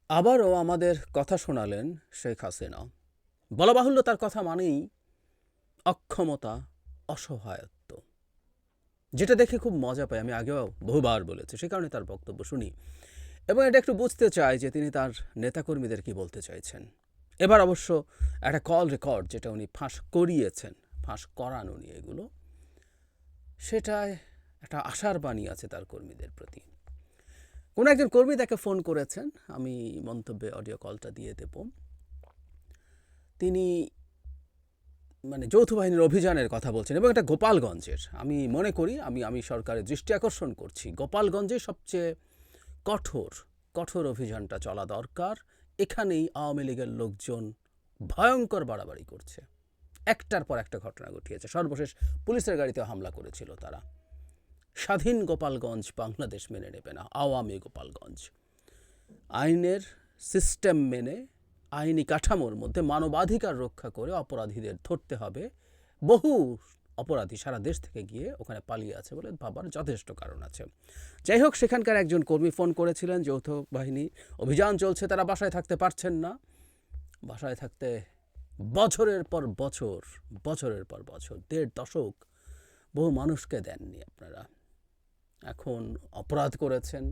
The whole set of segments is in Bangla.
আবারও আমাদের কথা শোনালেন শেখ হাসিনা। বলা বাহুল্য তার কথা মানেই অক্ষমতা, অসহায়ত্ব, যেটা দেখে খুব মজা পাই। আমি আগেও বহুবার বলেছি, সে কারণে তার বক্তব্য শুনি এবং এটা একটু বুঝতে চাই যে তিনি তার নেতাকর্মীদের কি বলতে চাইছেন। এবার অবশ্য একটা কল রেকর্ড যেটা উনি ফাঁস করিয়েছেন, ফাঁস করান উনি এগুলো, সেটায় একটা আশার বাণী আছে তার কর্মীদের প্রতি। কোনো একজন কর্মী তাকে ফোন করেছেন, আমি মন্তব্যে অডিও কলটা দিয়ে দেব। তিনি যৌথ বাহিনীর অভিযানের কথা বলছেন এবং এটা গোপালগঞ্জের। আমি মনে করি আমি সরকারের দৃষ্টি আকর্ষণ করছি, গোপালগঞ্জে সবচেয়ে কঠোর কঠোর অভিযানটা চলা দরকার। এখানেই আওয়ামী লীগের লোকজন ভয়ঙ্কর বাড়াবাড়ি করছে, একটার পর একটা ঘটনা ঘটিয়েছে। সর্বশেষ পুলিশের গাড়িতে হামলা করেছিল তারা। স্বাধীন গোপালগঞ্জ বাংলাদেশ মেনে নেবে না, আওয়ামী গোপালগঞ্জ। আইনের সিস্টেম মেনে, আইনি কাঠামোর মধ্যে মানবাধিকার রক্ষা করে অপরাধীদের ধরতে হবে। বহু অপরাধী সারা দেশ থেকে গিয়ে ওখানে পালিয়ে আছে বলে ভাবার যথেষ্ট কারণ আছে। যাই হোক, সেখানকার একজন কর্মী ফোন করেছিলেন, যৌথ বাহিনী অভিযান চলছে, তারা বাসায় থাকতে পারছেন না। বাসায় থাকতে বছরের পর বছর, বছরের পর বছর, ১.৫ দশক বহু মানুষকে দেননি আপনারা। এখন অপরাধ করেছেন,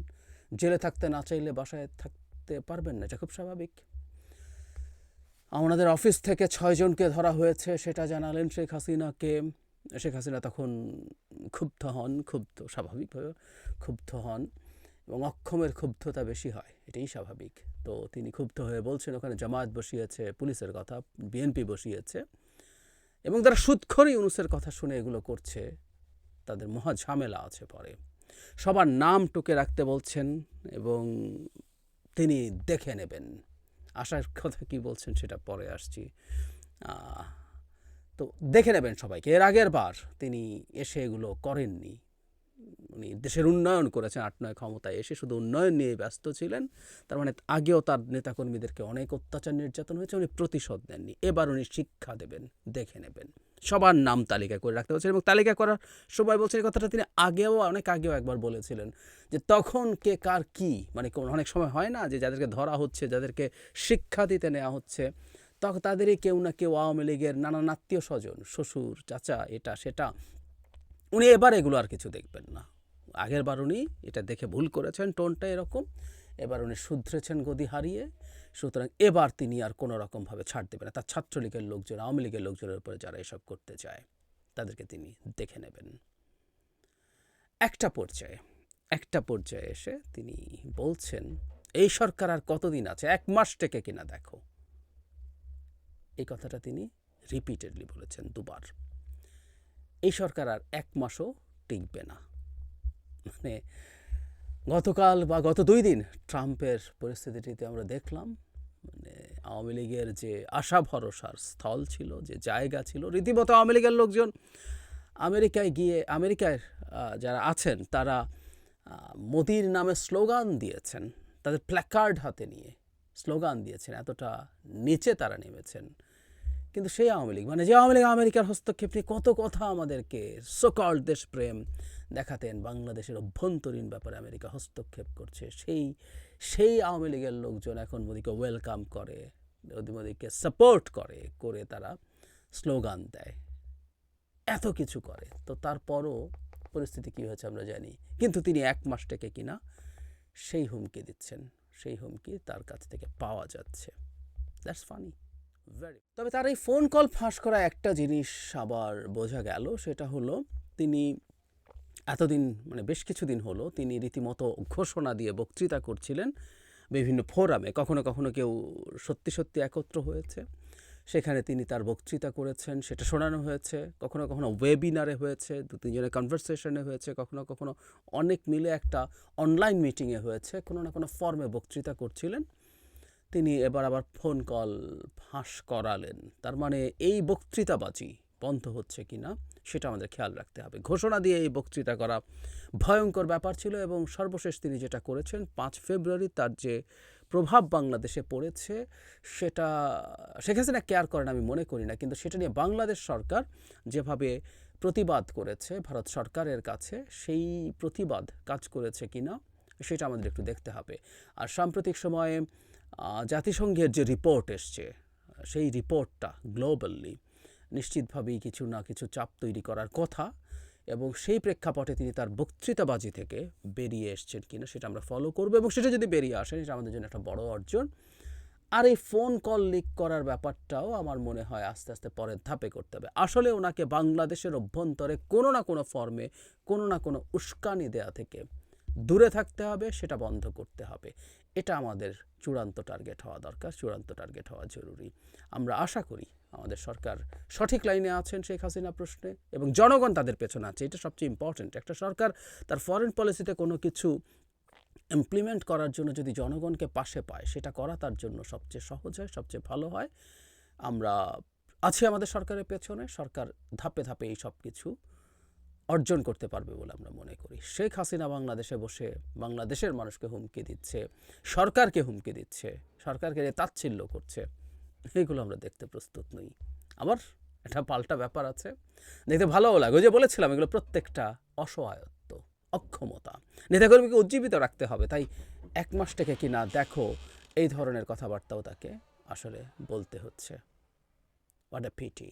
জেলে থাকতে না চাইলে বাসায় থাকতে পারবেন না, এটা খুব স্বাভাবিক। আমাদের অফিস থেকে ৬ জনকে ধরা হয়েছে, সেটা জানালেন শেখ হাসিনাকে। শেখ হাসিনা তখন ক্ষুব্ধ হন, স্বাভাবিকভাবে ক্ষুব্ধ হন এবং অক্ষমের ক্ষুব্ধতা বেশি হয়, এটাই স্বাভাবিক। তো তিনি ক্ষুব্ধ হয়ে বলছেন ওখানে জামায়াত বসিয়েছে, পুলিশের কথা, বিএনপি বসিয়েছে এবং তারা সুদখোরি ইউনূসের কথা শুনে এগুলো করছে, তাদের মহা ঝামেলা আছে পরে। সবার নাম টুকে রাখতে বলছেন এবং তিনি দেখে নেবেন। আশার কথা কি বলছেন সেটা পরে আসছি। তো দেখে নেবেন সবাইকে। এর আগের বার তিনি এসে এগুলো করেননি। উনি দেশের উন্নয়ন করেছেন, ৮-৯ ক্ষমতায় এসে শুধু উন্নয়ন নিয়ে ব্যস্ত ছিলেন। তার মানে আগেও তার নেতাকর্মীদেরকে অনেক অত্যাচার নির্যাতন হয়েছে, উনি প্রতিশোধ নেননি। এবার উনি শিক্ষা দেবেন, দেখে নেবেন। সবার নাম তালিকা করে রাখতে বলছেন এবং তালিকা করার সময় বলছেন এই কথাটা তিনি অনেক আগেও একবার বলেছিলেন যে তখন কে কার কি, অনেক সময় হয় না যে যাদেরকে ধরা হচ্ছে, যাদেরকে শিক্ষা দিতে নেওয়া হচ্ছে, তখন তাদেরই কেউ না কেউ আওয়ামী লীগের নানান আত্মীয় স্বজন, শ্বশুর, চাচা, এটা সেটা। উনি এবার এগুলো আর কিছু দেখবেন না। আগের বার উনি এটা দেখে ভুল করেছেন, টোনটা এরকম। এবার উনি শুধরেছেন গদি হারিয়ে, সুতরাং এবার তিনি আর কোনো রকমভাবে ছাড় দেবেন না। তার ছাত্রলীগের লোকজন, আওয়ামী লীগের লোকজনের উপরে যারা এসব করতে চায় তাদেরকে তিনি দেখে নেবেন। একটা পর্যায়ে এসে তিনি বলছেন এই সরকার আর কতদিন আছে, ১ মাস টেকে কিনা দেখো। এই কথাটা তিনি রিপিটেডলি বলেছেন দুবার। এই সরকার আর ১ মাসও টিকবে না। গতকাল বা গত ২ দিন ট্রাম্পের পরিস্থিতিটিতে আমরা দেখলাম আওয়ামী লীগের যে আশা ভরসার স্থল ছিল, যে জায়গা ছিল, রীতিমতো আওয়ামী লীগের লোকজন আমেরিকায় যারা আছেন তারা মোদির নামে স্লোগান দিয়েছেন, তাদের প্ল্যাকার্ড হাতে নিয়ে স্লোগান দিয়েছেন, এতটা নিচে তারা নেমেছেন। কিন্তু সেই আওয়ামী লীগ, যে আওয়ামী লীগ আমেরিকার হস্তক্ষেপ নিয়ে কত কথা আমাদেরকে সোকল্ড দেশপ্রেম দেখাতেন, বাংলাদেশের অভ্যন্তরীণ ব্যাপারে আমেরিকা হস্তক্ষেপ করছে, সেই আওয়ামী লীগের লোকজন এখন মোদিকে ওয়েলকাম করে, মোদিকে সাপোর্ট করে তারা স্লোগান দেয়, এত কিছু করে। তো তারপরও পরিস্থিতি কী হয়েছে আমরা জানি। কিন্তু তিনি ১ মাস থেকে কিনা সেই হুমকি দিচ্ছেন, সেই হুমকি তার কাছ থেকে পাওয়া যাচ্ছে। That's funny. তবে তার এই ফোন কল ফাঁস করা একটা জিনিস আবার বোঝা গেল, সেটা হলো তিনি এতদিন বেশ কিছুদিন হলো তিনি রীতিমতো ঘোষণা দিয়ে বক্তৃতা করছিলেন বিভিন্ন ফোরামে। কখনো কখনো কেউ সত্যি সত্যি একত্র হয়েছে, সেখানে তিনি তার বক্তৃতা করেছেন, সেটা শোনানো হয়েছে। কখনো কখনো ওয়েবিনারে হয়েছে, ২-৩ জনের কনভারসেশনে হয়েছে, কখনো কখনো অনেক মিলে একটা অনলাইন মিটিংয়ে হয়েছে। কোনো না কোনো ফর্মে বক্তৃতা করছিলেন তিনি। এবার আবার ফোন কল ফাঁস করালেন। তার মানে এই বক্তৃতাবাজি বন্ধ হচ্ছে কিনা সেটা আমাদের খেয়াল রাখতে হবে। ঘোষণা দিয়ে এই বক্তৃতা করা ভয়ঙ্কর ব্যাপার ছিল এবং সর্বশেষ তিনি যেটা করেছেন ৫ ফেব্রুয়ারি, তার যে প্রভাব বাংলাদেশে পড়েছে সেটা শেখ হাসিনা কেয়ার করেন আমি মনে করি না, কিন্তু সেটা নিয়ে বাংলাদেশ সরকার যেভাবে প্রতিবাদ করেছে ভারত সরকারের কাছে, সেই প্রতিবাদ কাজ করেছে কিনা সেটা আমাদের একটু দেখতে হবে। আর সাম্প্রতিক সময়ে জাতিসংঘের যে রিপোর্ট এসছে সেই রিপোর্টটা গ্লোবালি নিশ্চিতভাবেই কিছু না কিছু চাপ তৈরি করার কথা, এবং সেই প্রেক্ষাপটে তিনি তার বক্তৃতাবাজি থেকে বেরিয়ে এসছেন কিনা সেটা আমরা ফলো করবো, এবং সেটা যদি বেরিয়ে আসেন এটা আমাদের জন্য একটা বড় অর্জন। আর এই ফোন কল লিক করার ব্যাপারটাও আমার মনে হয় আস্তে আস্তে পরের ধাপে করতে হবে। আসলে ওনাকে বাংলাদেশের অভ্যন্তরে কোনো না কোনো ফর্মে কোনো না কোনো উস্কানি দেয়া থেকে দূরে থাকতে হবে, সেটা বন্ধ করতে হবে। এটা আমাদের চূড়ান্ত টার্গেট হওয়া দরকার, চূড়ান্ত টার্গেট হওয়া জরুরি। আমরা আশা করি আমাদের সরকার সঠিক লাইনে আছেন শেখ হাসিনা প্রশ্নে, এবং জনগণ তাদের পেছনে আছে। এটা সবচেয়ে ইম্পর্ট্যান্ট। একটা সরকার তার ফরেন পলিসিতে কোনো কিছু ইমপ্লিমেন্ট করার জন্য যদি জনগণকে পাশে পায়, সেটা করা তার জন্য সবচেয়ে সহজ হয়, সবচেয়ে ভালো হয়। আমরা আছি আমাদের সরকারের পেছনে। সরকার ধাপে ধাপে এই সব কিছু অর্জন করতে পারবে বলে আমরা মনে করি। শেখ হাসিনা বাংলাদেশে বসে বাংলাদেশের মানুষকে হুমকি দিচ্ছে, সরকারকে হুমকি দিচ্ছে, সরকারকে তাচ্ছিল্য করছে, এগুলো আমরা দেখতে প্রস্তুত নই। আবার একটা পাল্টা ব্যাপার আছে, দেখতে ভালোও লাগে। ওই যে বলেছিলাম, এগুলো প্রত্যেকটা অসহায়ত্ব, অক্ষমতা। নেতাকর্মীকে উজ্জীবিত রাখতে হবে, তাই 1 মাস থেকে কি না দেখো, এই ধরনের কথাবার্তাও তাকে আসলে বলতে হচ্ছে। What a PT.